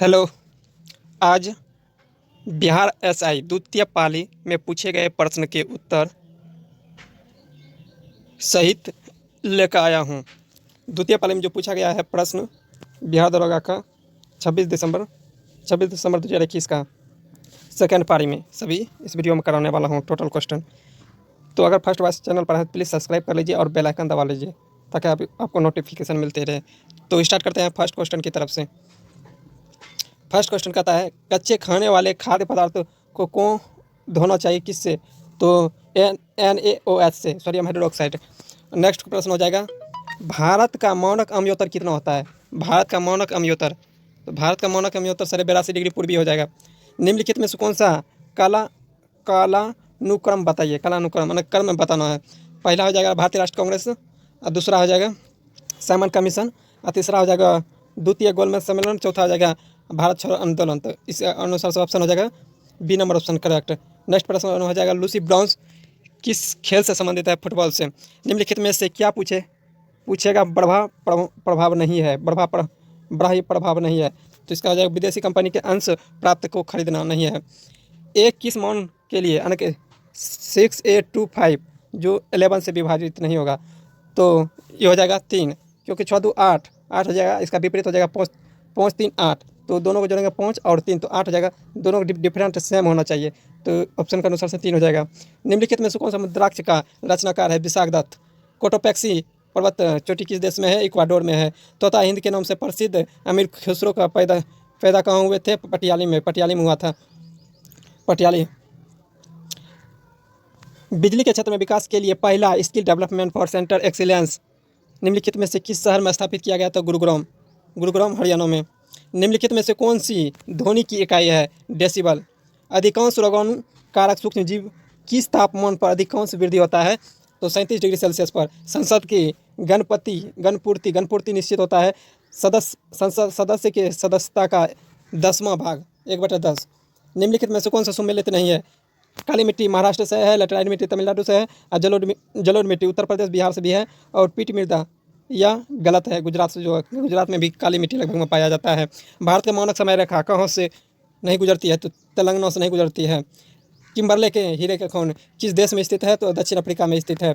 Hello. आज Bihar SI द्वितीय पाली में पूछे गए प्रश्न के उत्तर सहित लेकर आया हूँ। द्वितीय पाली में जो पूछा गया है प्रश्न बिहार दरोगा का 26 दिसंबर 2021 का सेकेंड पारी में सभी इस वीडियो में कराने वाला हूँ टोटल क्वेश्चन। तो अगर फर्स्ट बार चैनल पर है तो प्लीज़ सब्सक्राइब कर लीजिए और बेल आइकन दबा लीजिए ताकि आपको नोटिफिकेशन मिलते रहे। तो स्टार्ट करते हैं फर्स्ट क्वेश्चन की तरफ से। फर्स्ट क्वेश्चन कहता है कच्चे खाने वाले खाद्य पदार्थ को कौन धोना चाहिए किससे? तो NaOH से, सोडियम हाइड्रोक्साइड। नेक्स्ट प्रश्न हो जाएगा भारत का मानक अम्योतर कितना होता है? भारत का मानक अम्योतर, तो भारत का मानक अम्योतर 82.5 डिग्री पूर्वी हो जाएगा। निम्नलिखित में से कौन सा कालानुक्रम बताइए? कालानुक्रम मतलब क्रम बताना है। पहला हो जाएगा भारतीय राष्ट्रीय कांग्रेस, और दूसरा हो जाएगा साइमन कमीशन, और तीसरा हो जाएगा द्वितीय गोलमेज सम्मेलन, चौथा हो जाएगा भारत छोड़ो आंदोलन। तो इस अनुसार से ऑप्शन हो जाएगा B number option correct. Next प्रश्न हो जाएगा लूसी ब्राउन्स किस खेल से संबंधित है? फुटबॉल से। निम्नलिखित में से क्या पूछेगा प्रभाव नहीं है? बढ़ा प्रभाव नहीं है, तो इसका हो जाएगा विदेशी कंपनी के अंश प्राप्त को खरीदना नहीं है। एक किस मान के लिए यानी कि 6, 8, 2, 5 जो 11 से विभाजित नहीं होगा? तो ये हो जाएगा 3, क्योंकि 6 2 8 हो जाएगा। इसका विपरीत हो जाएगा 5 3 8, तो दोनों को जोड़ेंगे 5 और 3 तो 8 हो जाएगा। दोनों का डिफरेंट सेम होना चाहिए, तो ऑप्शन के अनुसार से 3 हो जाएगा। निम्नलिखित में से कौन सा मुद्राक्ष का रचनाकार है? विशाखदत्त। कोटोपैक्सी पर्वत चोटी किस देश में है? इक्वाडोर में है। तोता हिंद के नाम से प्रसिद्ध अमीर खुसरो का पैदा कहाँ हुए थे? पटियाली में हुआ था। पटियाली। बिजली के क्षेत्र में विकास के लिए पहला skill development for centre excellence निम्नलिखित में से किस शहर में स्थापित किया गया था? गुरुग्राम हरियाणा में। निम्नलिखित में से कौन सी ध्वनि की इकाई है? डेसिबल। अधिकांश रोगाणु कारक सूक्ष्म जीव किस तापमान पर अधिकांश वृद्धि होता है? तो 37 डिग्री सेल्सियस पर। संसद की गणपूर्ति निश्चित होता है संसद सदस्य के सदस्यता का 10वां भाग 1/10। निम्नलिखित में से कौन सा सुमेलित नहीं है? काली मिट्टी महाराष्ट्र से है, लेटराइट मिट्टी तमिलनाडु से है, और जलोढ़ मिट्टी उत्तर प्रदेश बिहार से भी है, और पीट मृदा यह गलत है। गुजरात में भी काली मिट्टी लगभग में पाया जाता है। भारत का मानक समय रेखा कहाँ से नहीं गुजरती है? तो तेलंगाना से नहीं गुजरती है। किम्बरले के हीरे का खन किस देश में स्थित है? तो दक्षिण अफ्रीका में स्थित है।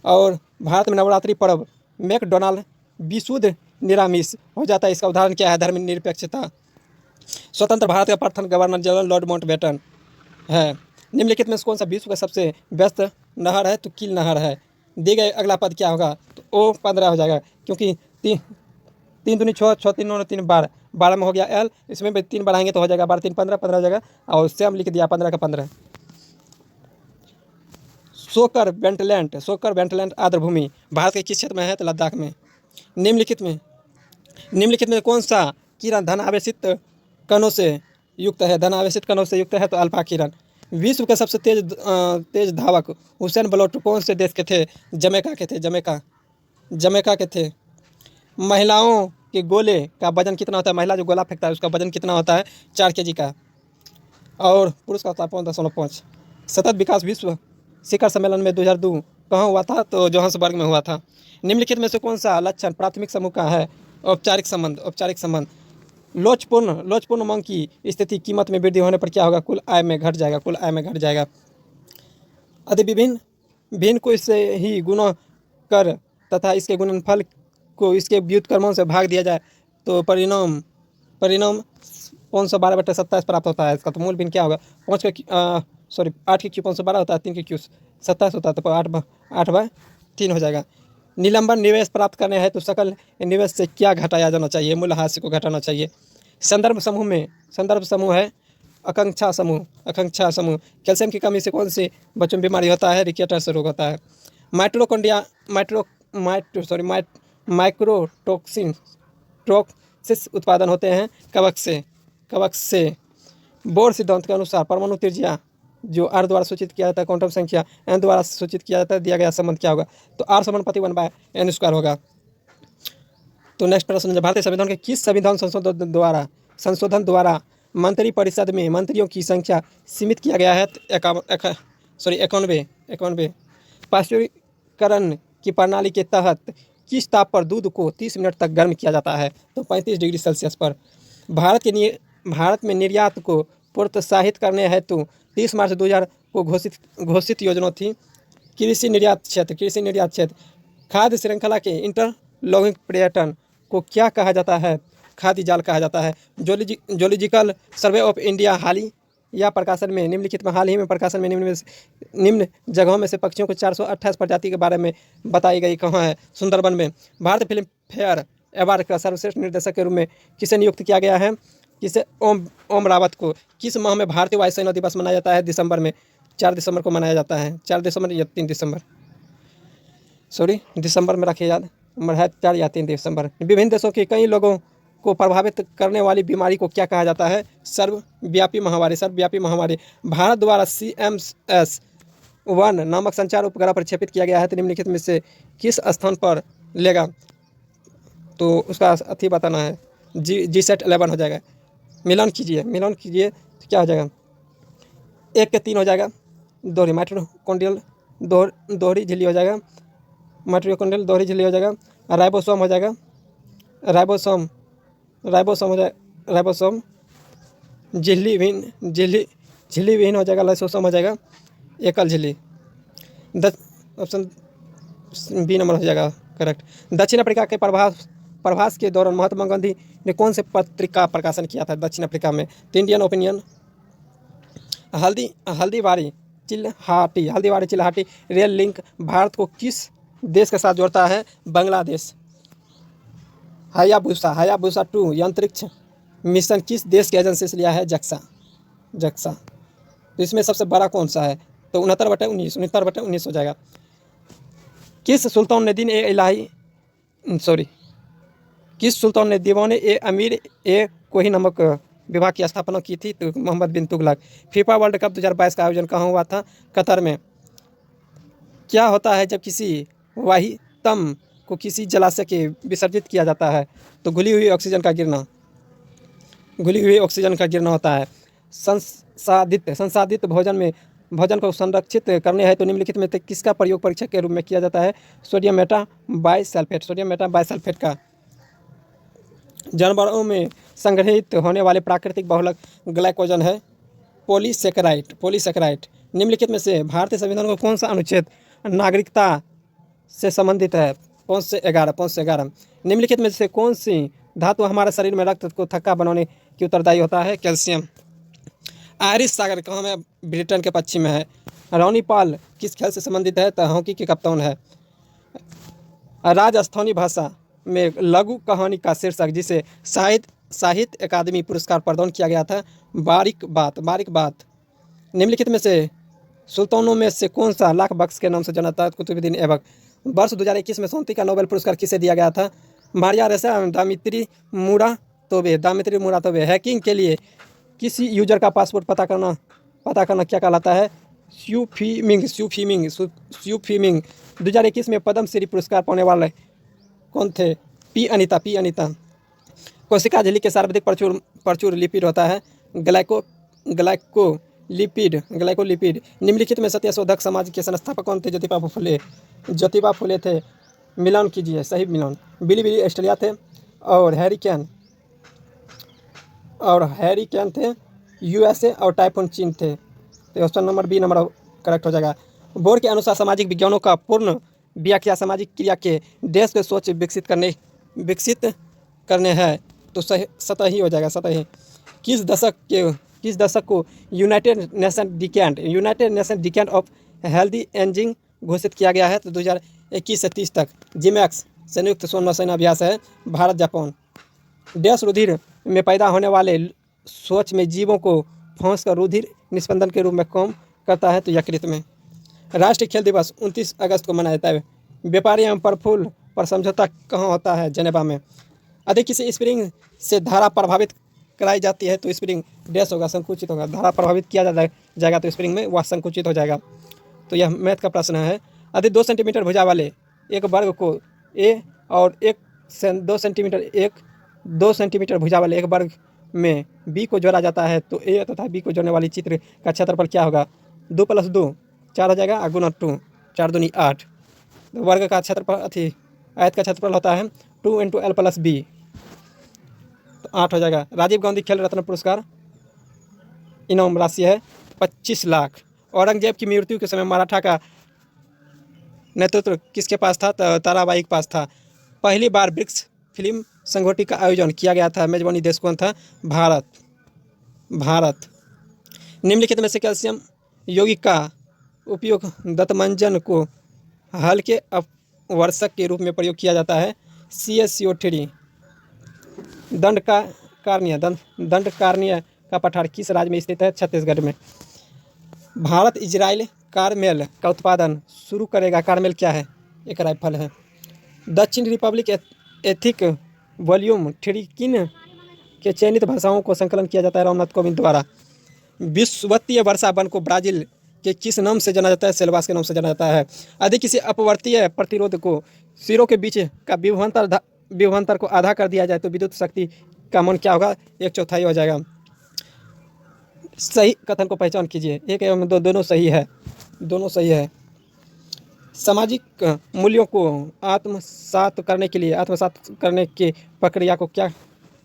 और भारत में नवरात्रि पर्व मैकडोनाल्ड विशुद्ध निरामिष हो जाता है, इसका उदाहरण क्या है? धर्मनिरपेक्षता। स्वतंत्र भारत का प्रथम गवर्नर जनरल लॉर्ड माउंटबेटन है। निम्नलिखित में से कौन सा विश्व का सबसे व्यस्त नहर है? तो कील नहर है। दी गए अगला पद क्या होगा? तो ओ 15 हो जाएगा, क्योंकि 3 दूनी 6, 6 3 9 3 12 में हो गया एल, इसमें भी 3 बढ़ाएंगे तो हो जाएगा 12 3 15 15 हो जाएगा, और सेम लिख दिया 15 का 15। सोकर वेंटलैंड आर्द्रभूमि भारत के किस क्षेत्र में है? तो लद्दाख में। निम्नलिखित में कौन सा किरण धन आवेशित कणों से युक्त है? तो अल्फा किरण। विश्व के सबसे तेज धावक हुसैन बोल्ट कौन से देश के थे? जमैका के थे। महिलाओं के गोले का वजन कितना होता है? महिला जो गोला फेंकता है उसका वजन कितना होता है? 4 kg का, और पुरुष का होता है 5.5। सतत विकास विश्व शिखर सम्मेलन में 2002 कहाँ हुआ था? तो जोहान्सबर्ग में हुआ था। निम्नलिखित में से कौन सा लक्षण प्राथमिक समूह का है? औपचारिक संबंध। लोचपूर्ण मांग की स्थिति कीमत में वृद्धि होने पर क्या होगा? कुल आय में घट जाएगा। यदि भिन्न को इससे ही गुणा कर तथा इसके गुणनफल को इसके व्युत्क्रमों से भाग दिया जाए तो परिणाम 512/27 प्राप्त होता है। इसका तो मूल भिन्न क्या होगा? 8 के क्यू 512 होता है, 3 के क्यू 27 होता है, तो 8/3 हो जाएगा। निलंबन निवेश प्राप्त करने है तो सकल निवेश से क्या घटाया जाना चाहिए? मूल्यह्रास को घटाना चाहिए। संदर्भ समूह है आकांक्षा समूह। कैल्शियम की कमी से कौन सी बच्चों में बीमारी होता है? रिकेटस रोग होता है। माइक्रोटॉक्सिस उत्पादन होते हैं कवक से। बोर सिद्धांत के अनुसार परमाणु त्रिज्या जो R द्वारा सूचित किया जाता है, क्वांटम संख्या N द्वारा सूचित किया जाता है, दिया गया संबंध क्या होगा? तो R समानुपाती 1/n² होगा। तो नेक्स्ट प्रश्न, भारतीय संविधान के किस संविधान संशोधन द्वारा मंत्रिपरिषद में मंत्रियों की संख्या सीमित किया गया है? 91। पाश्चुरीकरण की प्रणाली के तहत किस ताप पर दूध को 30 मिनट तक गर्म किया जाता है? तो 35 डिग्री सेल्सियस पर। भारत में निर्यात को प्रोत्साहित करने हेतु 30 मार्च 2000 को घोषित योजना थी। कृषि निर्यात क्षेत्र खाद्य श्रृंखला के इंटरलॉकिंग पर्यटन को क्या कहा जाता है? खाद्य जाल कहा जाता है। जोलॉजिकल सर्वे ऑफ इंडिया हाल ही में प्रकाशन में निम्न जगहों में से पक्षियों को 428 प्रजाति के बारे में बताई गई कहाँ है? सुंदरबन में। भारत फिल्म फेयर अवार्ड का सर्वश्रेष्ठ निर्देशक के रूप में किसे नियुक्त किया गया है? किसे? ओम रावत को। किस माह में भारतीय वायुसेना दिवस मनाया जाता है? दिसंबर में। 4 दिसंबर को मनाया जाता है। 4 दिसंबर या 3 दिसंबर, दिसंबर में रखिए याद, 4 या 3 दिसंबर। विभिन्न देशों के कई लोगों को प्रभावित करने वाली बीमारी को क्या कहा जाता है? सर्वव्यापी महामारी। भारत द्वारा CMS-1 नामक संचार उपग्रह प्रक्षेपित किया गया है तो निम्नलिखित में से किस स्थान पर लेगा? तो उसका अथी बताना है। GSAT-11 हो जाएगा। मिलान कीजिए तो क्या हो जाएगा? 1 के 3 हो जाएगा। दोहरी माइटोकॉन्ड्रियल दोहरी झिल्ली हो जाएगा। माइटोकॉन्ड्रियल दोहरी झिल्ली हो जाएगा। राइबोसोम हो जाएगा। राइबोसोम झिल्ली विहीन हो जाएगा। लाइसोसोम हो जाएगा। एकल झिल्ली। ऑप्शन बी नंबर हो जाएगा करेक्ट। दक्षिण अफ्रीका के प्रवास के दौरान महात्मा गांधी ने कौन से पत्रिका प्रकाशन किया था दक्षिण अफ्रीका में? Indian Opinion. Haldibari Chilahati rail link Bharat को किस देश के साथ जोड़ता है? बांग्लादेश। हायाबुसा 2 अंतरिक्ष मिशन किस देश की एजेंसी से लिया है? जक्सा। तो इसमें सबसे बड़ा कौन सा है? तो 69/19 हो जाएगा। किस सुल्तान ने दीवाने ए अमीर ए कोही नामक विभाग की स्थापना की थी? तो मोहम्मद बिन तुगलक। फीफा वर्ल्ड कप 2022 का आयोजन कहाँ हुआ था? कतर में। क्या होता है जब किसी वाहितम को किसी जलाशय के विसर्जित किया जाता है? तो घुली हुई ऑक्सीजन का गिरना होता है। संसाधित भोजन को संरक्षित करने है तो निम्नलिखित में से किसका प्रयोग परीक्षक के रूप में किया जाता है? सोडियम मेटा बाइसल्फेट का। जानवरों में संग्रहित होने वाले प्राकृतिक बहुलक ग्लाइकोजन है पॉलीसेकेराइड। निम्नलिखित में से भारतीय संविधान को कौन सा अनुच्छेद नागरिकता से संबंधित है? 5 से 11। निम्नलिखित में से कौन सी धातु हमारे शरीर में रक्त को थक्का बनाने की उत्तरदायी होता है? कैल्शियम। आयरिश सागर कहाँ में? ब्रिटेन के पश्चिम में है। रोनी पाल किस खेल से संबंधित है? तो हॉकी के कप्तान है। राजस्थानी भाषा में लघु कहानी का शीर्षक जिसे साहित्य अकादमी पुरस्कार प्रदान किया गया था? बारीक बात। निम्नलिखित में से सुल्तानों में से कौन सा लाख बख्श के नाम से जाना जाता है? कुतुबुद्दीन ऐबक। वर्ष 2021 में शांति का नोबेल पुरस्कार किसे दिया गया था? मारिया रेसा दामित्री मुरातोबे। हैकिंग के लिए किसी यूजर का पासवर्ड पता करना क्या कहलाता है? स्यूफीमिंग। 2021 में पद्म श्री पुरस्कार पाने वाले कौन थे? पी अनीता। कोशिका झिल्ली के सर्वाधिक प्रचुर लिपिड होता है ग्लाइकोलिपिड। निम्नलिखित में सत्यशोधक समाज के संस्थापक कौन थे? ज्योतिबा फुले थे। मिलान कीजिए, सही मिलान। बिली ऑस्ट्रेलिया थे और हैरी कैन थे USA और टाइफून चीन थे। तो option number B number correct हो जाएगा। बोर के अनुसार सामाजिक विज्ञानों का पूर्ण व्याख्या सामाजिक क्रिया के देश के सोच विकसित करने हैं तो सतही हो जाएगा। सतही। किस दशक को United nation decade of healthy ageing घोषित किया गया है? तो 2021 से 30 तक। जिमैक्स संयुक्त सैन्य अभ्यास है भारत जापान। डैश रुधिर में पैदा होने वाले सोच में जीवों को फंस कर रुधिर निस्पंदन के रूप में काम करता है? तो यकृत में। राष्ट्रीय खेल दिवस 29 अगस्त को मनाया जाता है। व्यापारी एवं प्रफुल्ल पर समझौता कहाँ होता है? जेनेवा में। यदि किसी स्प्रिंग से धारा प्रभावित कराई जाती है तो स्प्रिंग डैश होगा, संकुचित होगा। धारा प्रभावित किया जाएगा तो स्प्रिंग में वह संकुचित हो जाएगा। तो यह मैथ का प्रश्न है। यदि 2 सेंटीमीटर भुजा वाले एक वर्ग को A और 2 सेंटीमीटर भुजा वाले एक वर्ग में B को जोड़ा जाता है तो A तथा B को जोड़ने वाली चित्र का क्षेत्रफल क्या होगा? 2 + 2 4 हो जाएगा, गुना 2 4 दूनी 8। वर्ग का क्षेत्रफल आयत का क्षेत्रफल होता है 2 × L + B। तो 8 हो जाएगा। राजीव गांधी खेल रत्न पुरस्कार इनाम राशि है 25 लाख। औरंगजेब की मृत्यु के समय मराठा का नेतृत्व किसके पास था? ताराबाई के पास था। पहली बार ब्रिक्स फिल्म संगोष्ठी का आयोजन किया गया था। मेजबानी देश कौन था? भारत। भारत। निम्नलिखित में से कैल्शियम यौगिक का उपयोग दंतमंजन को हल्के अपवर्षक के रूप में प्रयोग किया जाता है। CaCO3। दंडकारण्य का पठार किस राज्य में स्थित है? छत्तीसगढ़ में। भारत इजराइल कारमेल का उत्पादन शुरू करेगा। कारमेल क्या है? एक राइफल है। दक्षिण रिपब्लिक एथिक वॉल्यूम 3 किन के चयनित भाषाओं को संकलन किया जाता है? रामनाथ कोविंद द्वारा। विषुवतीय वर्षा वन को ब्राजील के किस नाम से जाना जाता है? सेल्वास के नाम से जाना जाता है। यदि किसी अपवर्तीय प्रतिरोध को सिरों के बीच का विभवांतर को आधा कर दिया जाए तो विद्युत शक्ति का मान क्या होगा? 1/4 हो जाएगा। सही कथन को पहचान कीजिए। एक एवं दो दोनों सही है। दोनों सही है। सामाजिक मूल्यों को आत्मसात करने की प्रक्रिया को क्या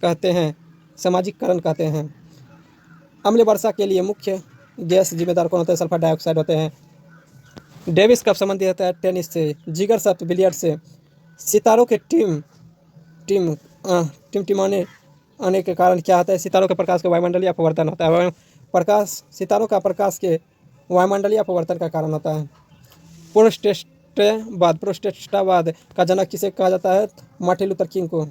कहते हैं? सामाजिककरण कहते हैं। अम्ल वर्षा के लिए मुख्य गैस जिम्मेदार कौन होता है? सल्फर डाइऑक्साइड होते हैं। डेविस कप संबंधित होता है टेनिस से। जिगर शब्द बिलियर्ड से। सितारों के टिमटिमाने आने के कारण क्या होता है? सितारों के प्रकाश के वायुमंडलीय अपवर्तन होता है। सितारों का प्रकाश के वायुमंडलीय अपवर्तन का कारण होता है। प्रोटेस्टेंटवाद का जनक किसे कहा जाता है? मार्टिन लूथर किंग को।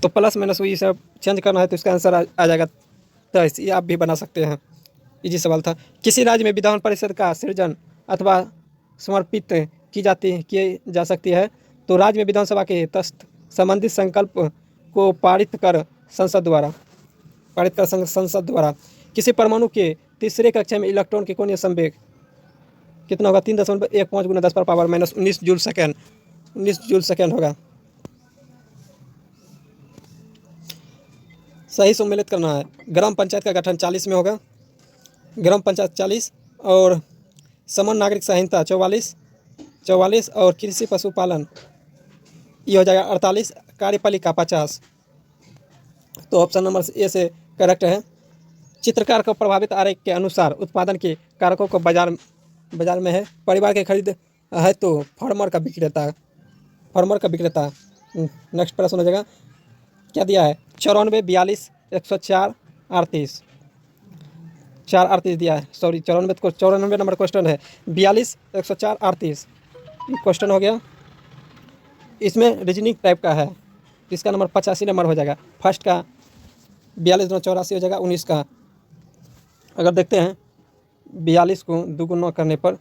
तो प्लस माइनस ये सब चेंज करना है तो इसका आंसर आ जाएगा 23। ये आप भी बना सकते हैं। इजी सवाल था। किसी राज्य में विधान परिषद का सृजन अथवा समर्पित की जा सकती है? तो राज्य में विधानसभा के तस्त संबंधित संकल्प को पारित कर संसद द्वारा। किसी परमाणु के तीसरे कक्षा में इलेक्ट्रॉन के कोणीय संवेग कितना होगा? 3.15 × 10⁻⁻19 जूल सेकेंड। 19 जूल सेकेंड होगा। सही सम्मिलित करना है। ग्राम पंचायत का गठन 40 में होगा। ग्राम पंचायत 40 और समान नागरिक संहिता 44 और कृषि पशुपालन ये हो जाएगा 48। कार्यपालिका 50। तो ऑप्शन नंबर ए से करेक्ट है। चित्रकार को प्रभावित आरेख के अनुसार उत्पादन के कारकों को बाजार में है। परिवार के खरीद है तो फार्मर का विक्रेता। नेक्स्ट प्रश्न हो जाएगा। क्या दिया है? 94, 42, 104, 38। 4 दिया है। सॉरी 94 नंबर क्वेश्चन है। 42, 104, 38 क्वेश्चन हो गया। इसमें रीजनिंग टाइप का है। इसका नंबर 85 नंबर हो जाएगा। फर्स्ट का 42 × 84 हो जाएगा 19 का। अगर देखते हैं 42 को 2 गुना करने पर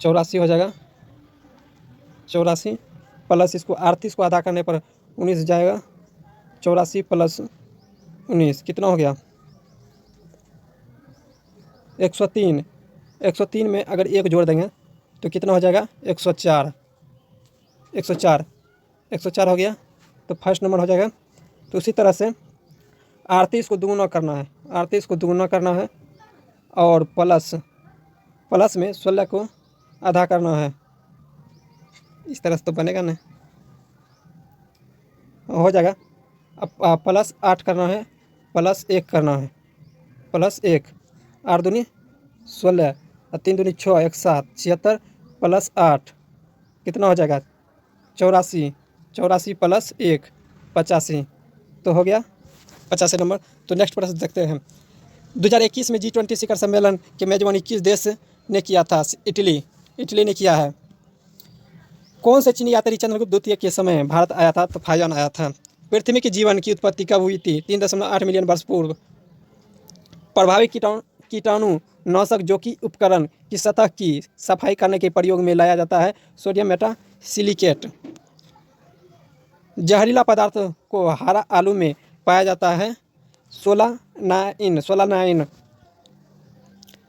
84 हो जाएगा। 84 प्लस इसको 38 को आधा करने पर 19 जाएगा। 84 + 19 कितना हो गया? 103। 103 में अगर 1 जोड़ देंगे तो कितना हो जाएगा? 104 हो गया। तो फर्स्ट नंबर हो जाएगा। तो उसी तरह से 38 को दुगुना करना है और प्लस में 16 को आधा करना है। इस तरह से तो बनेगा ना, हो जाएगा। अब +8 करना है, +1 करना है, +1 8 दूनी 16 और 3 दूनी 6 1 7 76 +8 कितना हो जाएगा? 84 + 1 85। तो हो गया 85 नंबर। तो नेक्स्ट प्रश्न देखते हैं। 2021 में G20 शिखर सम्मेलन के मेजबानी किस देश ने किया था? इटली ने किया है। कौन से चीनी यात्री चंद्रगुप्त द्वितीय के समय भारत आया था? तो फाहियान आया था। पृथ्वी के जीवन की उत्पत्ति कब हुई थी? 3.8 मिलियन वर्ष पूर्व। प्रभावी कीटाणु नाशक जो कि उपकरण की सतह की सफाई करने के प्रयोग में लाया जाता है? Sodium metasilicate. जहरीला पदार्थ को हरा आलू में पाया जाता है? सोलानाइन।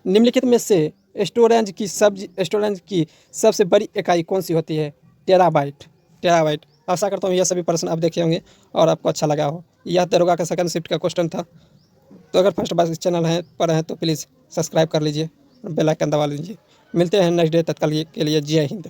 निम्नलिखित में से स्टोरेज की सबसे बड़ी इकाई कौन सी होती है? टेराबाइट। आशा करता हूँ यह सभी प्रश्न आप देखे होंगे और आपको अच्छा लगा हो। यह दरोगा का सेकंड शिफ्ट का क्वेश्चन था। तो अगर फर्स्ट बार इस चैनल पर हैं तो प्लीज़ सब्सक्राइब कर लीजिए और बेल आइकन दबा लीजिए। मिलते हैं नेक्स्ट डे। तत्काल के लिए जय हिंद।